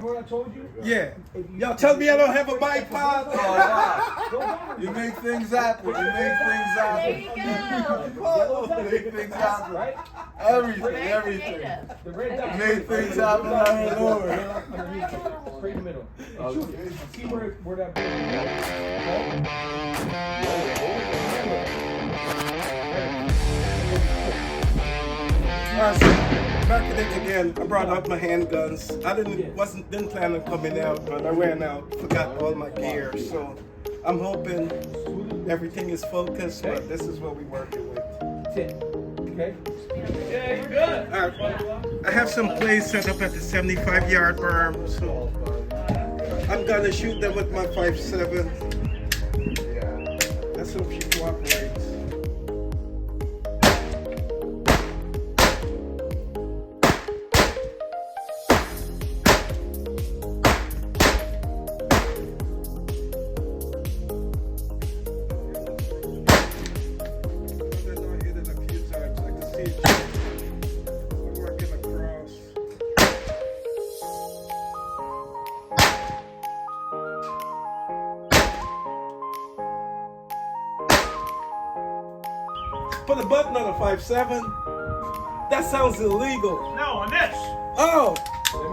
What I told you? Yeah. Y'all tell me I don't have a bipod. Oh, wow. You make things happen. You make things happen. There you go. You make things happen. Right? Everything, Very everything. creative. The red dot. You make things happen on the Lord. Straight in the middle. Okay. See where that Back at it again. I brought out my handguns. I didn't plan on coming out, but I ran out, forgot all my gear. So I'm hoping everything is focused, but this is what we're working with. Okay? Yeah, you're good. All right. I have some plays set up at the 75-yard berm, so I'm gonna shoot them with my 5.7. Let's hope she cooperates. Put a button on a 5.7. That sounds illegal. No, on this. Oh,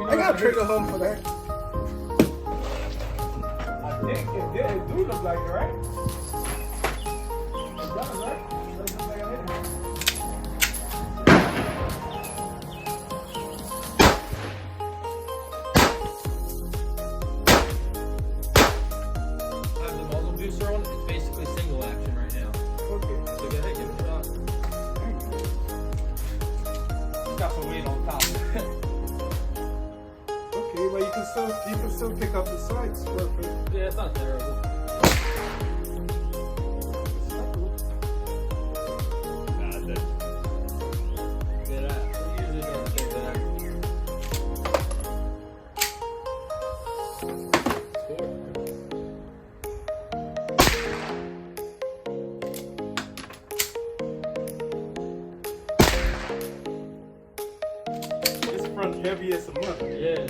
I got a trigger home for that. I think it do look like it, right? It does, right? It does look like I hit it. I have the muzzle booster on. It's basically single action right now. Okay. So go ahead, give it a shot. Got some weight on top. Okay, well you can still pick up the sights. Perfect. Yeah, it's not terrible. Yeah, that usually doesn't take that. This front heavy as a mother. Yeah.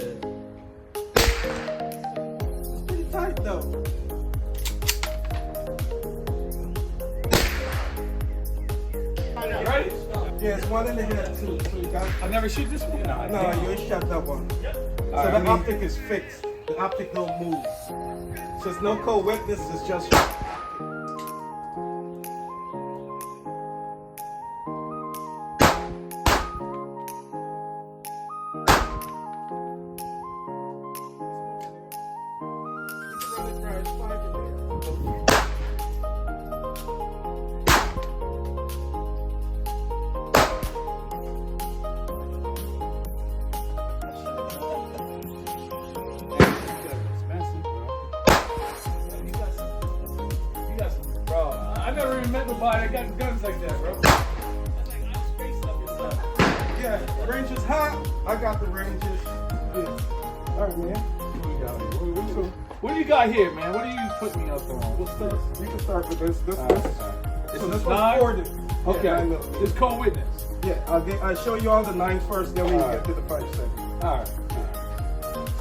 It's pretty tight though. Ready? Yeah, it's one in the head too. So you got. I never shoot this one. No, you ain't shot that one. So the optic is fixed. The optic don't move. So it's no co-witness. It's just. Bro, I never even met nobody that got guns like that, bro. Yeah, Rangers hot. I got the Rangers. Yeah. All right, man. What do you got here, man? What are you putting me up on? What's this? You can start with this. This. This So is this nine? one's 40. Okay, Yeah, 9 millimeter. it's co-witness. Yeah, I'll show you all the 9 first, then we All can right. get to the 5.7. All right.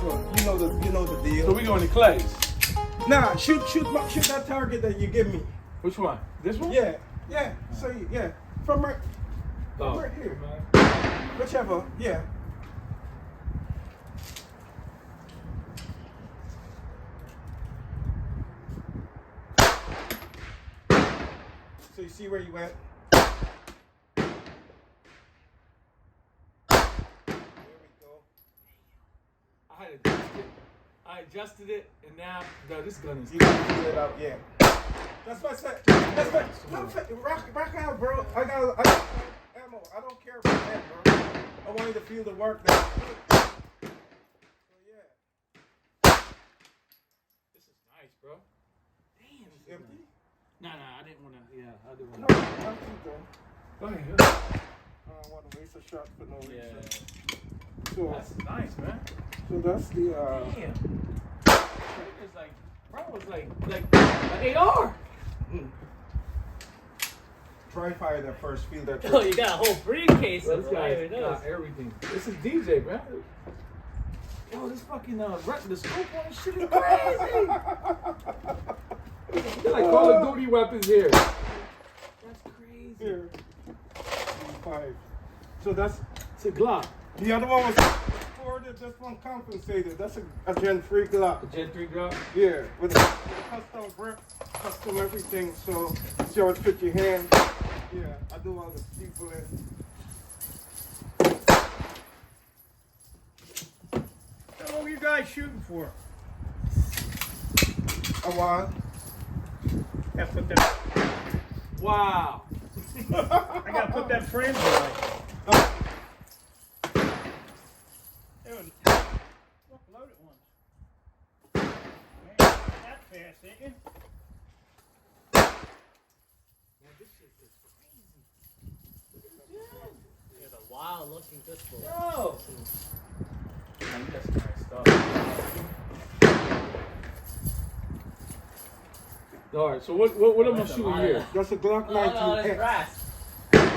So you know the deal. So we going to Clay's. Nah, shoot that target that you give me. Which one? This one? Yeah. So yeah, from right Oh. here, whichever. Yeah. So you see where you went? There we go. I had adjusted it. I adjusted it, and now, bro, this gun is. You can figure it out, yeah. That's what I said. That's what. Rock out, bro. I got ammo. I don't care about that, bro. I want you to feel the work that. So yeah. This is nice, bro. Damn. It's empty. Nah, I didn't want to. Yeah, I didn't No, want to. not too though. Go ahead. I don't want to waste a shot for no reason. Yeah. So, That's nice, man. so that's the. Damn. It's like, bro, it's like an AR. Try fire that first, feel that. Oh, you got a whole briefcase of This guy's fire. got everything. This is DJ, man. Yo, this fucking the scope on this shit is crazy. They're like Call of Duty weapons here. That's crazy. Here. 5. So that's It's a Glock. the other one was recorded. This one compensated. That's a Gen 3 Glock. A Gen 3 Glock. Yeah, with a custom grip, custom everything. So it's yours fit your hand. Yeah, I do all the people in. How long are you guys shooting for? A while. Gotta put that, Wow. I gotta put that frame away. Dude, look, load it once. Man, that fast, ain't you? It's a wild looking pistol. Yo. Man, you got some nice stuff. All right, so what am I shooting here? That's a Glock Oh no, 19X. it's brass.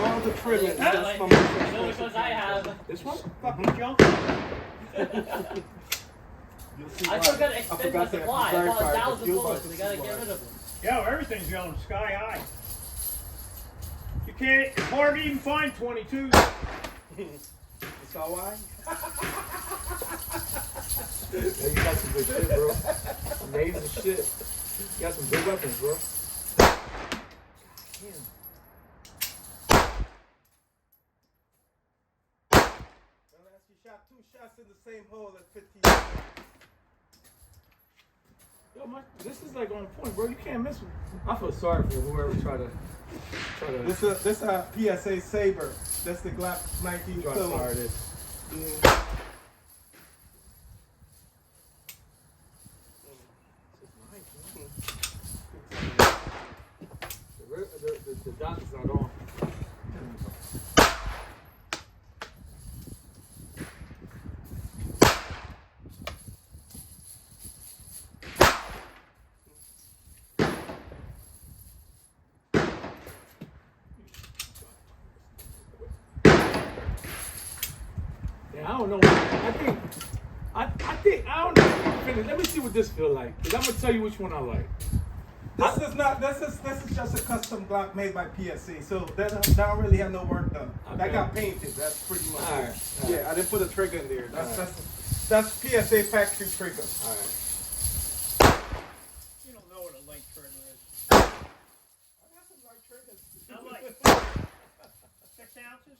All the trimming. That's That's my the most only ones I have. This one? Fucking junk. You'll see I why. still got to I extend forgot my to supply. I verify bought it, 1,000 but you'll bullets, so see we gotta why. get rid of them. Yo, everything's going sky high. You can't, it's hard to even find 22s. That's all I. Yeah, you got some good shit, bro. Amazing shit. You got some good weapons, bro. Damn. Unless you shot 2 shots in the same hole at 15. Yo, this is like on point, bro. You can't miss me. I feel sorry for whoever try to. This a PSA Saber. That's the Glock 19 Try to Killer. fire this. Yeah. The dot is not on. Yeah, I don't know. I don't know. Let me see what this feel like. Cause I'm gonna tell you which one I like. This is just a custom Glock made by PSA. So that don't really have no work done. That Okay. got painted. That's pretty much All it. right. Yeah, I didn't put a trigger in there. All right. That's PSA factory trigger. All right. You don't know what a light trigger is. I got some light triggers. How light? 6 ounces?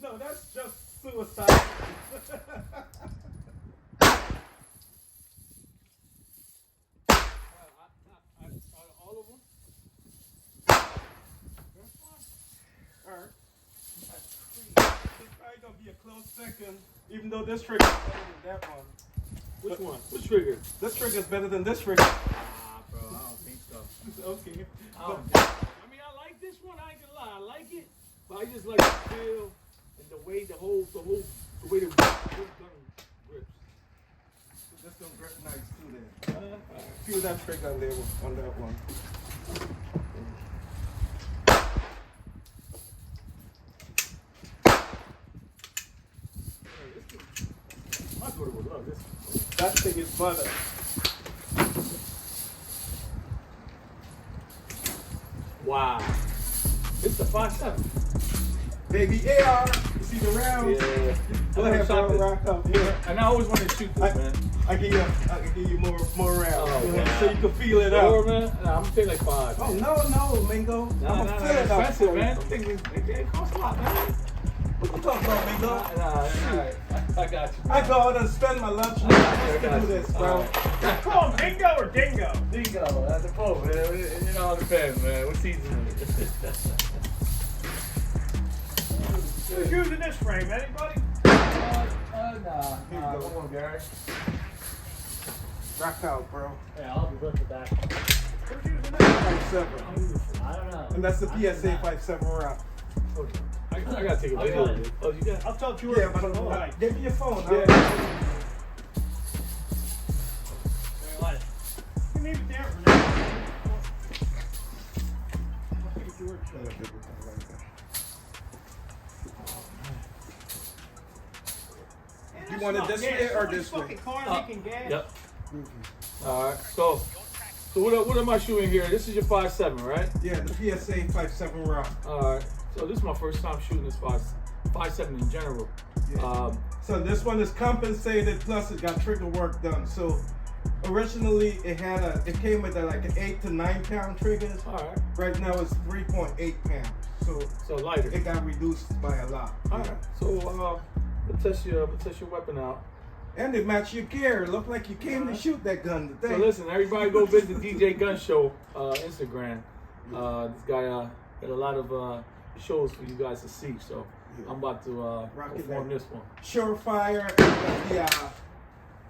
No, that's just suicide. All of them? Alright. That's crazy. It's probably gonna be a close second, even though this trigger is better than that one. Which one? Which trigger? This trigger is better than this trigger. Ah, bro, I don't think so. Okay. I like this one. I ain't gonna lie. I like it, but I just like the feel and the way the way the gun grips. This gonna grip nice too then. Feel that trigger on there on that one. My daughter would love this. That thing is butter. Wow. It's the 5.7. Baby AR. You see the rounds? Yeah. Go ahead, bro. Rock up here. And I always wanted to shoot this, man. I can give you more rounds. Oh, You know, man. so you can feel it Sure, out. man. Nah, I'm gonna take like 5. Oh no, Mingo. Nah, I'm nah, gonna nah, feel it out. expensive, for you. man. Them things, they cost a lot, man. What you talking about, Mingo? Nah, I got you. I go out and spend my lunch money just to do this, bro. Call him Bingo or Dingo? Dingo, that's a boat, man. You know, it depends, man. What season is it? Who's using this frame? Anybody? Nah. Here you go. Come on, Gary. Rock out, bro. Yeah, I'll be looking back. Who's using this? 5.7. I don't know. And that's the PSA 5.7 round. I gotta take a video of it. Oh, you got? I'll tell George. Yeah, but Right. give me your phone. Yeah. What? You can leave it there for now. I'll take George. You want it this way or this way? Fucking car making gas. Yep. All right. So what am I shooting here? This is your 5.7, right? Yeah, the PSA 5.7 rock. All right. So this is my first time shooting this 5.7 in general. Yeah. So this one is compensated, plus it got trigger work done. So originally it came with like an 8 to 9 pound triggers. All right. Right now it's 3.8 pounds. So lighter. It got reduced by a lot. All right. So we'll test your weapon out. And it matched your gear. It looked like you came to shoot that gun today. So listen, everybody go visit DJ Gun Show Instagram. This guy got a lot of shows for you guys to see. So I'm about to perform this one. Surefire,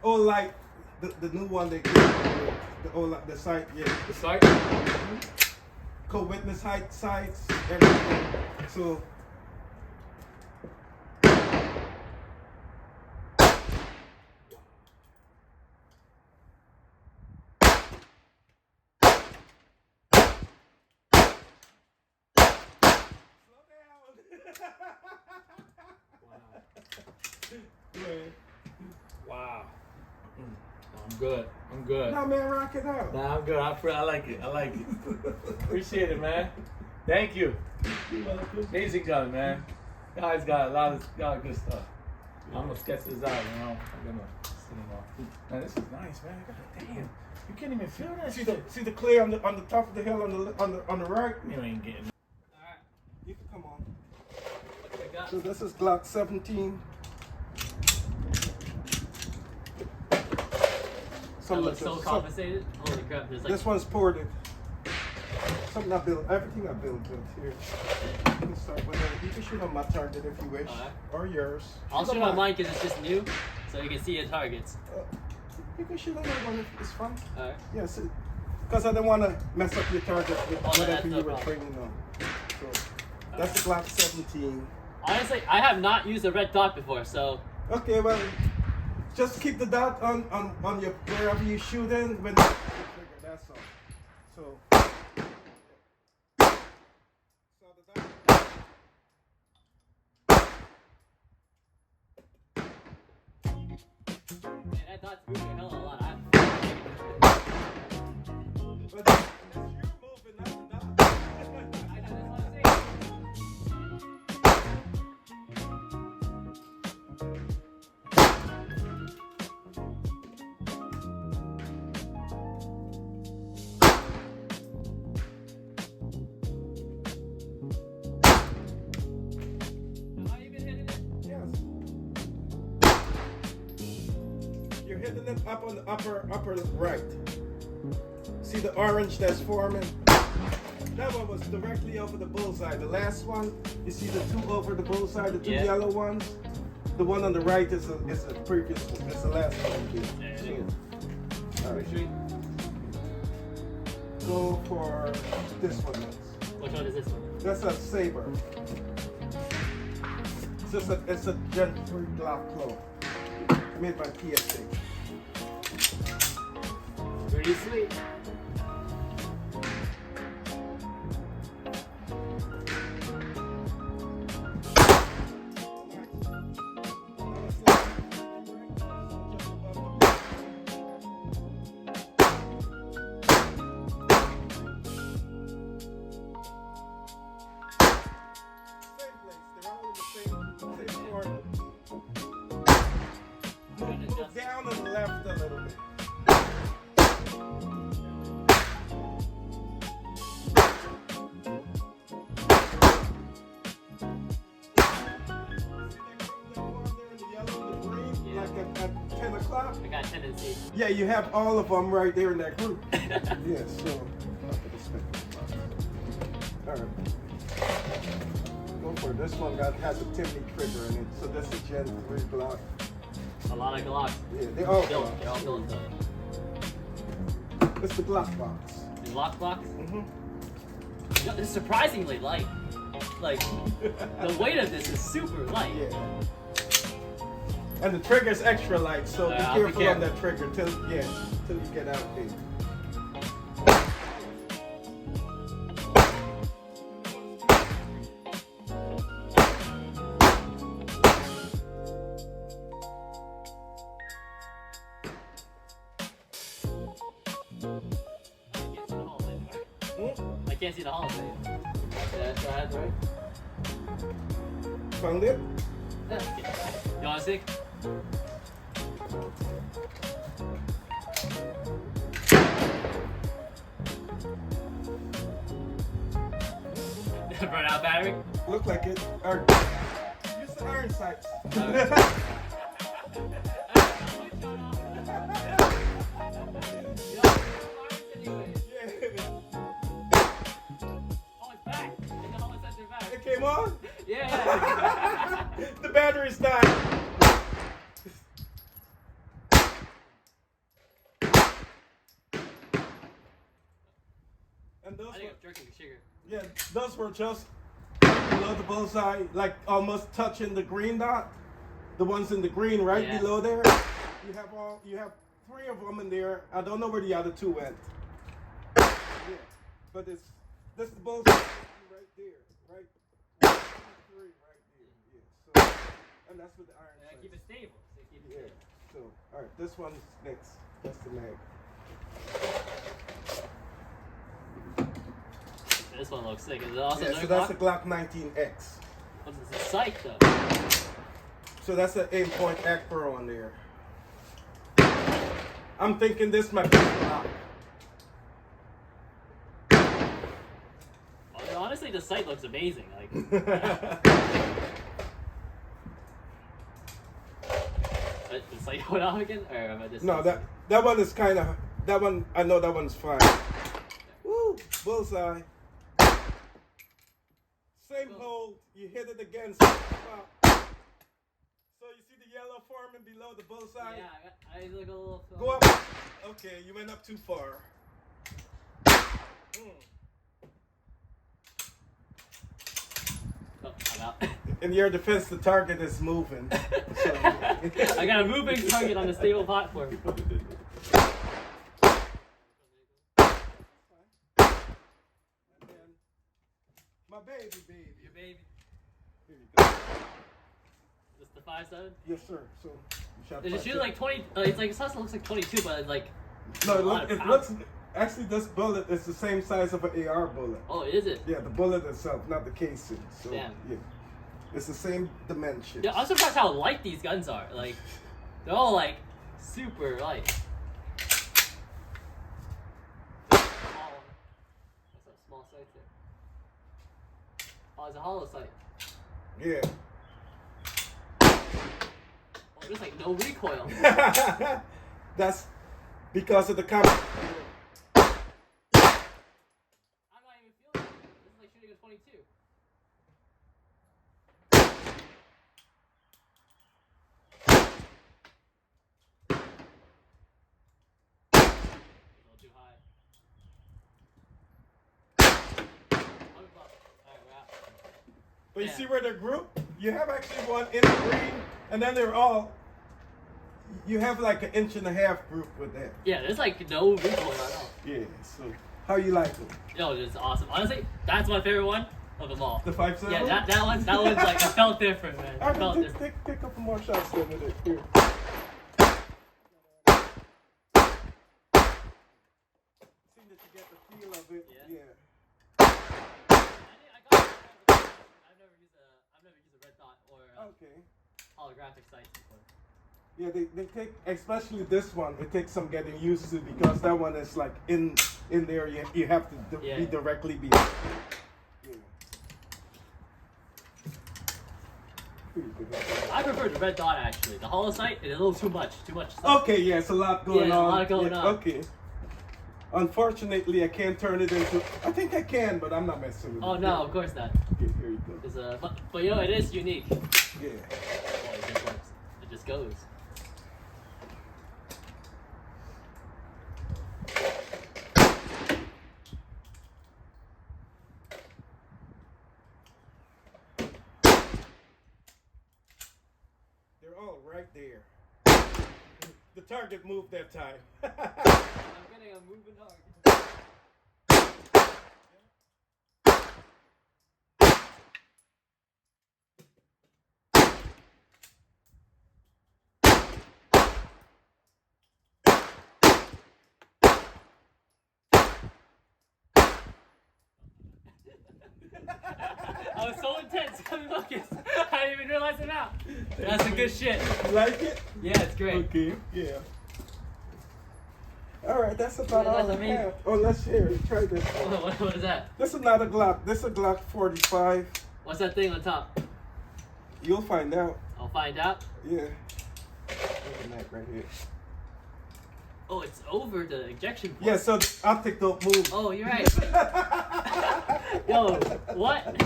Olight, the new one they came with, the Olight, the sight, yeah. The sight? Co-witness height sights, everything. So Wow. I'm good. I'm good. no man, rock it out. Nah, I'm good. I like it. I like it. Appreciate it, man. Thank you. Amazing gun, man. Guys got a lot of good stuff. I'm gonna sketch this out, you know. I'm gonna see them off. Man, this is nice, man. God damn. You can't even feel that shit. See the clear on the top of the hill on the right. You ain't getting it. You can come on. What do we got? So this is Glock 17. That looks so compensated. Holy crap! There's like This one's ported. Something I built. Everything I built here. You can start with it. You can shoot on my target if you wish, or yours. I'll Shoot shoot on on mine because it's just new, so you can see your targets. You can shoot on that one if it's fun. Alright. Yes, because I don't want to mess up your target with Oh, no, whatever that's you no were problem. training on. So that's the Glock 17. Honestly, I have not used a red dot before, so Okay, well, just keep the dot on your wherever you shoot in when you trigger. That's all. So the dot. man, that dot's moving a hell of a lot. But that's your movement, not the dot. I know, that's what I'm saying. Am I even hitting it? Yes. You're hitting it up on the upper right. See the orange that's forming? That one was directly over the bullseye. The last one, you see the two over the bullseye, the two Yeah. yellow ones? The one on the right is a previous one. It's the last one. There you go. All right. Retreat. Go for this one next. Which one is this one? That's a Saber. It's a Gen 3 Glock clone. Made by PSA. Pretty sweet. Move down and left a little bit. Like at 10 o'clock. I got a tendency. Yeah, you have all of them right there in that group. Yeah, so. Alright. Go for it. This one has a Timney trigger in it, so that's a Gen 3 Glock. A lot of Glocks. Yeah, they all Built. Glocks. They're all built up. It's the Glock box. The lock box. Mm-hmm. You know, it's surprisingly light. Like the weight of this is super light. Yeah. And the trigger's extra light, so be I'll be careful on careful. that trigger till you get out there. I can't see the Hall of Fame. Yeah, that's right, right? Found it? Yeah. You wanna see? Run out battery? Look like it. Use the iron sights. It came on? Yeah. The battery's died. And those I think were, I'm drinking sugar. yeah, those were just below the bullseye, like almost touching the green dot. The ones in the green right Yeah. below there. You have 3 of them in there. I don't know where the other 2 went. Yeah, but this the bullseye right there, right? 3 right there. Yeah. So, and that's with the iron sights. Keep it stable. So keep it Yeah. stable. So, all right, this one's next. That's the mag. This one looks sick. Is it also Yeah, so that's the Glock 19X. What's this? It's sight though. So that's the Aimpoint Acro on there. I'm thinking this might be a Glock. Well, honestly, the sight looks amazing. Like, the sight went off again, or am I just? No, that one is kind of, that one, I know that one's fine. Woo, bullseye. Same hole, you hit it again. So you see the yellow forming below the bullseye? Yeah, I look a little. Go up. Okay, you went up too far. Oh, I'm out. In your defense, the target is moving. So. I got a moving target on the stable platform. My baby. Your baby. Here you go. This the 5.7? Yes, sir. So you shot Does it shoot like 20? It's like, it looks like 22, but it's like. No, a lot of it power. looks. Actually, this bullet is the same size of an AR bullet. Oh, is it? Yeah, the bullet itself, not the casing. So Damn. yeah, it's the same dimension. Yeah, I'm surprised how light these guns are. Like, they're all like super light. That's a small sight there. Oh, it's a hollow sight. Yeah. Oh, there's like no recoil. That's because of the camera. I'm not even feeling it. This is like shooting a 22. A little too high. $100. Alright, we're out. But you Yeah. see where they're grouped? You have actually one in the green, and then they're all. You have like 1.5 inch group with that. Yeah, there's like no recoil at all. Yeah. So how you like them? Yo, it's awesome. Honestly, that's my favorite one of them all. The 5.7? Yeah, that one's like, it felt different, man. All It felt right, different. take a couple more shots then with it. Here. Seem that you get the feel of it. Yeah. Yeah. I've never used a red dot or Okay. holographic sights before. Yeah, they take, especially this one, it takes some getting used to because that one is like in there. You have to Yeah. be directly behind. Yeah. I prefer the red dot actually. The hollow sight is a little too much stuff. Okay, yeah, it's a lot going Yeah, on. a lot going Yeah, on. Okay. Unfortunately, I can't turn it into. I think I can, but I'm not messing with it. Oh no, of course not. Okay, here you go. It's but you know it is unique. Yeah. Oh, it just works. It just goes. They're all right there. The target moved that time. I'm getting a moving target. I was so intense. Couldn't focus. I didn't even realize it now. That's some good shit. You like it? Yeah, it's great. Okay. Yeah. All right, that's about Yeah, all that's I me. have. Oh, let's hear it. Try this. What is that? This is not a Glock. This is a Glock 45. What's that thing on top? You'll find out. I'll find out. Yeah. Look at that right here. Oh, it's over the ejection point. Yeah, so the optic don't move. Oh, you're right. Yo, what?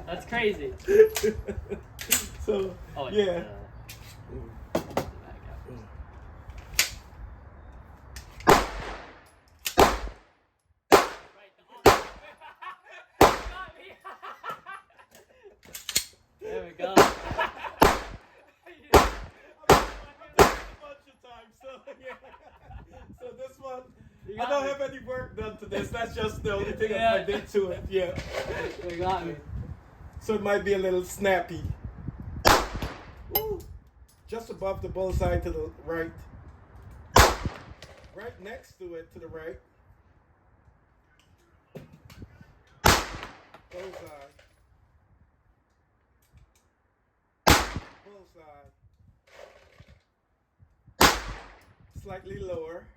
That's crazy. So, Oh, yeah. There we go. So this one, You I got don't me. have any work done to this. That's just the only thing Yeah. I did to it. Yeah. You got me. So it might be a little snappy. Woo. Just above the bullseye to the right. Right next to it to the right. Bullseye. Bullseye. Slightly lower.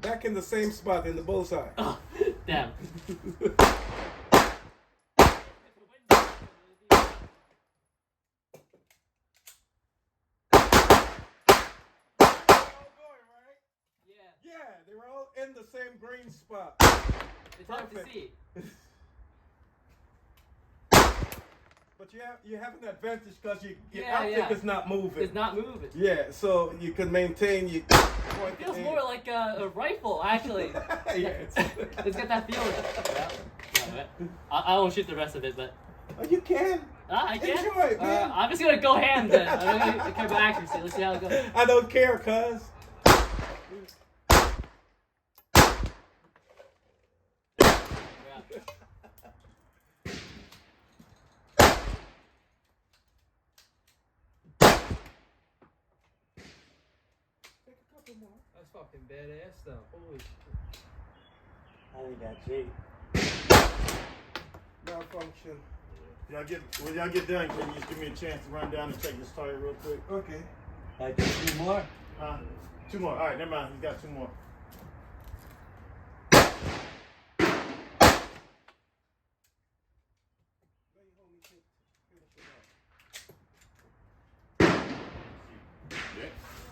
Back in the same spot in the bullseye. Oh, damn. Yeah, they were all in the same green spot. It's hard to Perfect. see. But you have an advantage because your Yeah, optic yeah. is not moving. It's not moving. Yeah, so you can maintain your It feels more like a rifle, actually. Yeah, It's got that feeling. Yeah. I won't shoot the rest of it, but Oh, you can. I can. Enjoy it, man. I'm just gonna go ham then. I'm gonna care about accuracy. Let's see how it goes. I don't care, cuz. Yeah. That's fucking badass though. Holy shit. I think that's it. Malfunction. When y'all get done, can you just give me a chance to run down and check this tire real quick? Okay. I do 2 more. Two more. All right, never mind. We got 2 more.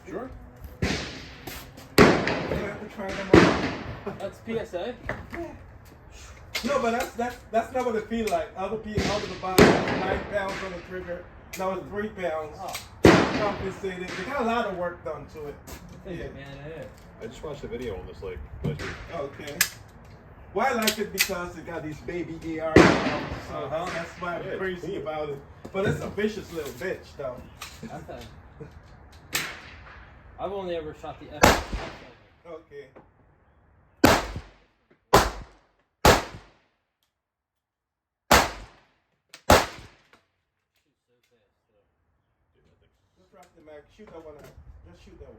Sure. You have to try them out. That's PSA. No, but that's not what it feels like. Other people out of the box, 9 pounds on the trigger. Now it's 3 pounds. Compensated. They got a lot of work done to it. Yeah. Man, yeah. I just watched a video on this like last week. Okay. Well, I like it because it got these baby AR. So that's why I'm Yeah, it's crazy cool. about it. But it's a vicious little bitch, though. Okay. I've only ever shot the F. Okay. Just drop the mag. Shoot that one out. Just shoot that one.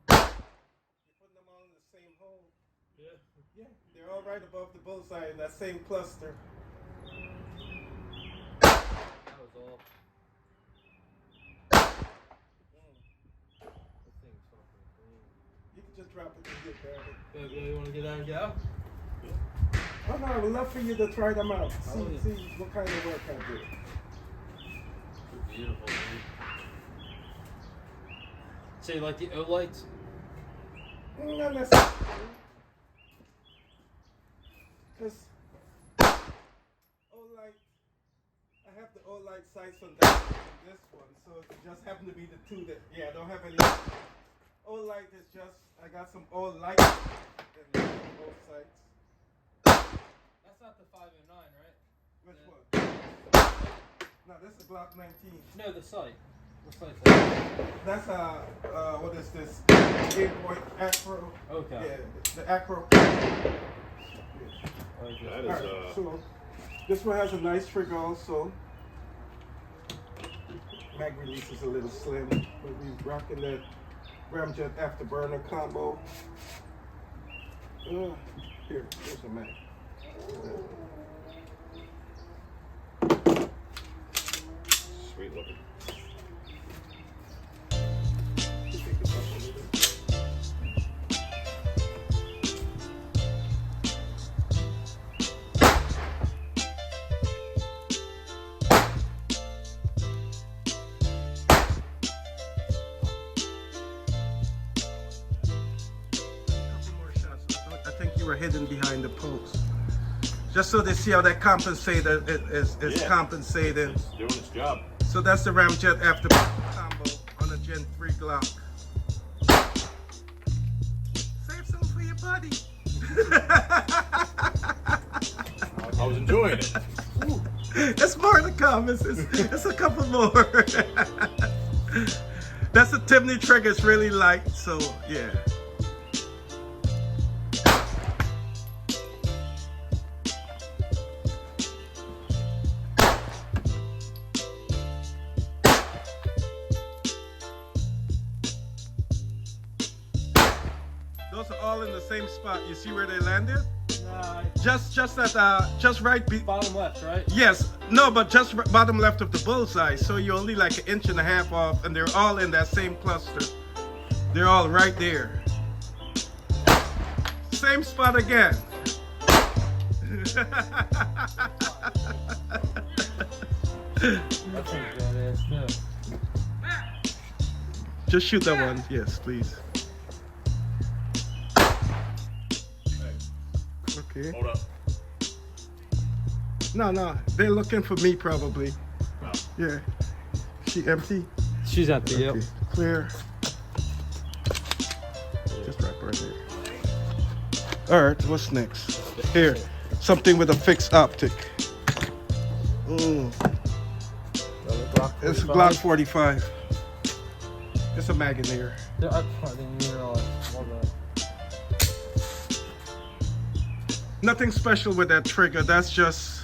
You're putting them all in the same hole. Yeah. Yeah, they're all right above the bullseye in that same cluster. That was all. This thing's fucking clean. You can just drop it and get better. Yeah, you wanna get out and go? Oh no, I would love for you to try them out. Oh, yeah. See what kind of work I do. Beautiful, dude. So you like the O lights? Not necessarily. Because O-Light, I have the O-Light sights on that and this one, so it just happen to be the two that, yeah, I don't have any. O-Light is just, I got some O-Light in both sights. That's not the 509, right? Which one? No, this is Glock 19. No, the sight. What sight's that? That's what is this? 8-point Acro. Okay. Yeah, the Acro. That Alright, is so this one has a nice trigger also. mag release is a little slim, but we're rocking the Ramjet Afterburner combo. Here's a mag. Sweet looking. I think you were hidden behind the post. Just so they see how that compensator is compensating. It's doing its job. So that's the Ramjet Afterburner combo on a Gen 3 Glock. Save some for your buddy. I was enjoying it. There's more to come. It's a couple more. That's a Timney trigger. It's really light, so yeah. Those are all in the same spot. You see where they landed? Nah, Just right. bottom left, right? Yes, no, but just bottom left of the bullseye. So you're only like 1.5 inches off, and they're all in that same cluster. They're all right there. Same spot again. That's badass too. Just shoot that one, yes, please. Okay. Hold up. No, they're looking for me probably. Oh. Yeah. She empty? She's empty, yep. Okay. Clear. Just right there. All right, what's next? Here, something with a fixed optic. It's a Glock 45. It's a Magnum. I didn't even realize. Nothing special with that trigger. That's just,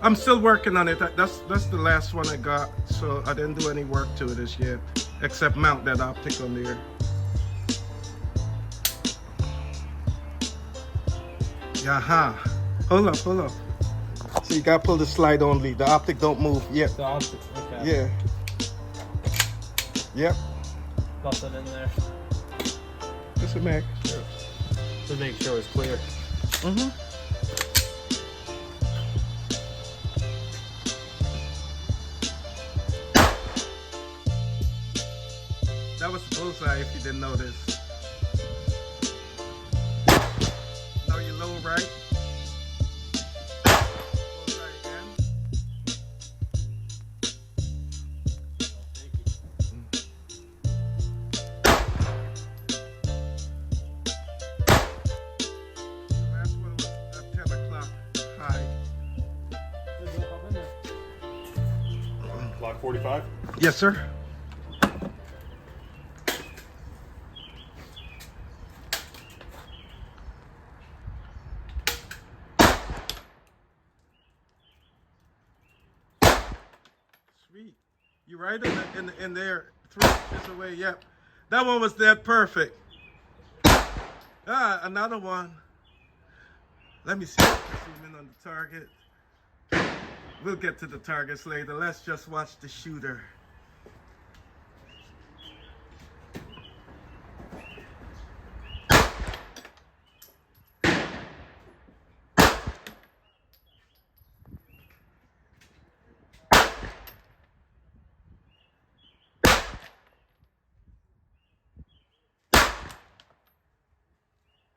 I'm still working on it. That's the last one I got, so I didn't do any work to it as yet, except mount that optic on there. Yaha. Hold up. So you gotta pull the slide only. The optic don't move yet. The optic, okay. Yeah. Yep. Nothing in there. It's a Mac. To make sure it's clear. Mm-hmm. That was the bullseye if you didn't notice. Now you're low right. Bullseye again. The last one was at 10 o'clock high. Glock 45. Yes, sir. Sweet. You right in there, 3 inches away. Yep. That one was dead perfect. Ah, another one. Let me see if I can zoom in on the target. We'll get to the targets later. Let's just watch the shooter.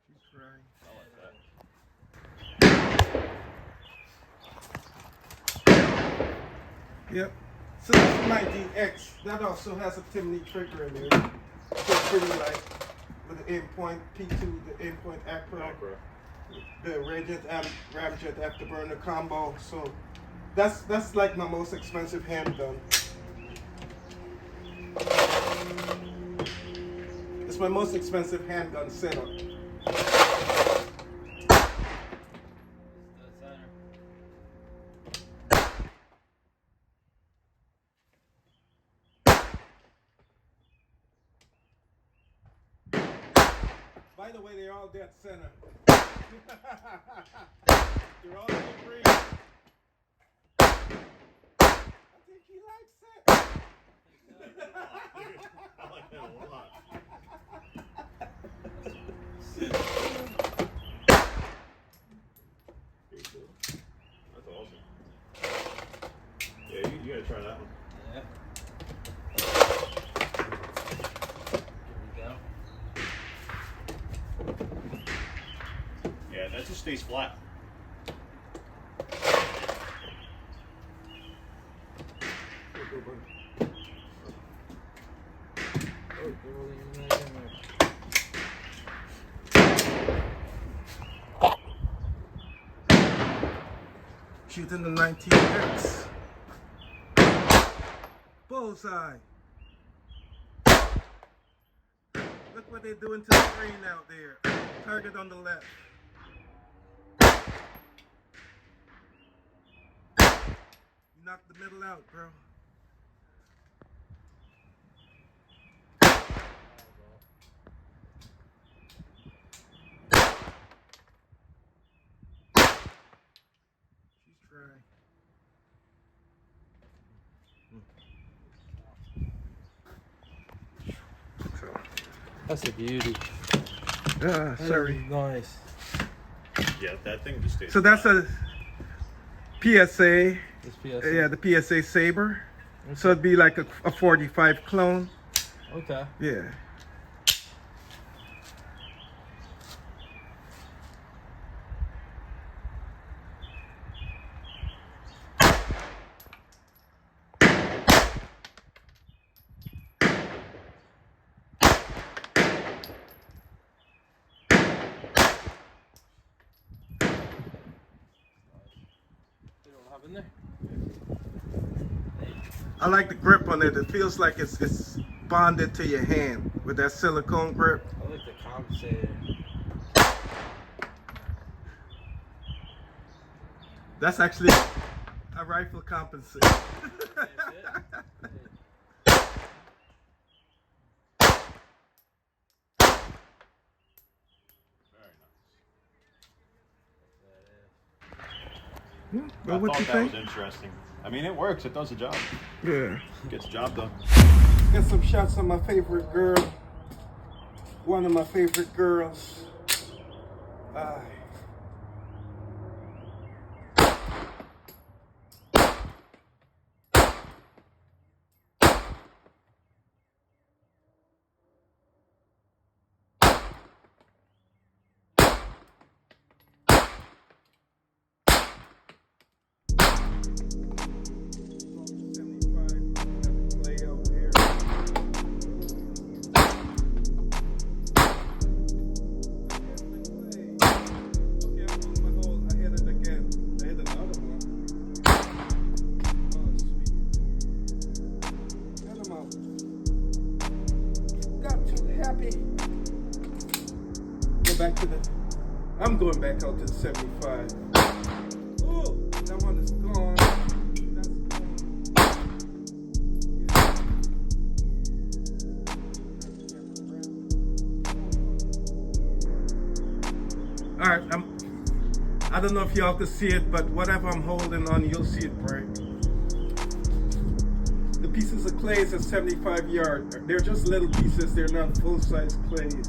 She's crying. Yep. So this is 19X. That also has a Timney trigger in there. So pretty light. With the endpoint P2, the endpoint Acro, the Ramjet Afterburner combo. So that's like my most expensive handgun. It's my most expensive handgun setup. By the way, they're all dead center. They're all in the green. I think he likes it. I like that a lot. That's awesome. Yeah, you gotta try that one. Yeah. Yeah, that just stays flat. Shooting the 19X. Bullseye. Look what they're doing to the screen out there. Target on the left. You knocked the middle out, bro. She's trying. That's a beauty. Sorry. Nice. Yeah, that thing just stays So that's flat. a PSA. This PSA. Yeah, the PSA Saber. So it'd be like a 45 clone. Okay. Yeah. In there. I like the grip on it. It feels like it's bonded to your hand with that silicone grip. I like the compensator. That's actually a rifle compensator. Very nice. Well, I what thought you that think? was interesting. I mean, it works. It does the job. Yeah. Gets the job done. Get some shots of my favorite girl. One of my favorite girls. Back to the, I'm going back out to the 75. Oh, that one is gone. That's gone. All right, I don't know if y'all can see it, but whatever I'm holding on, you'll see it break. The pieces of clays are 75 yards. They're just little pieces. They're not full-size clays.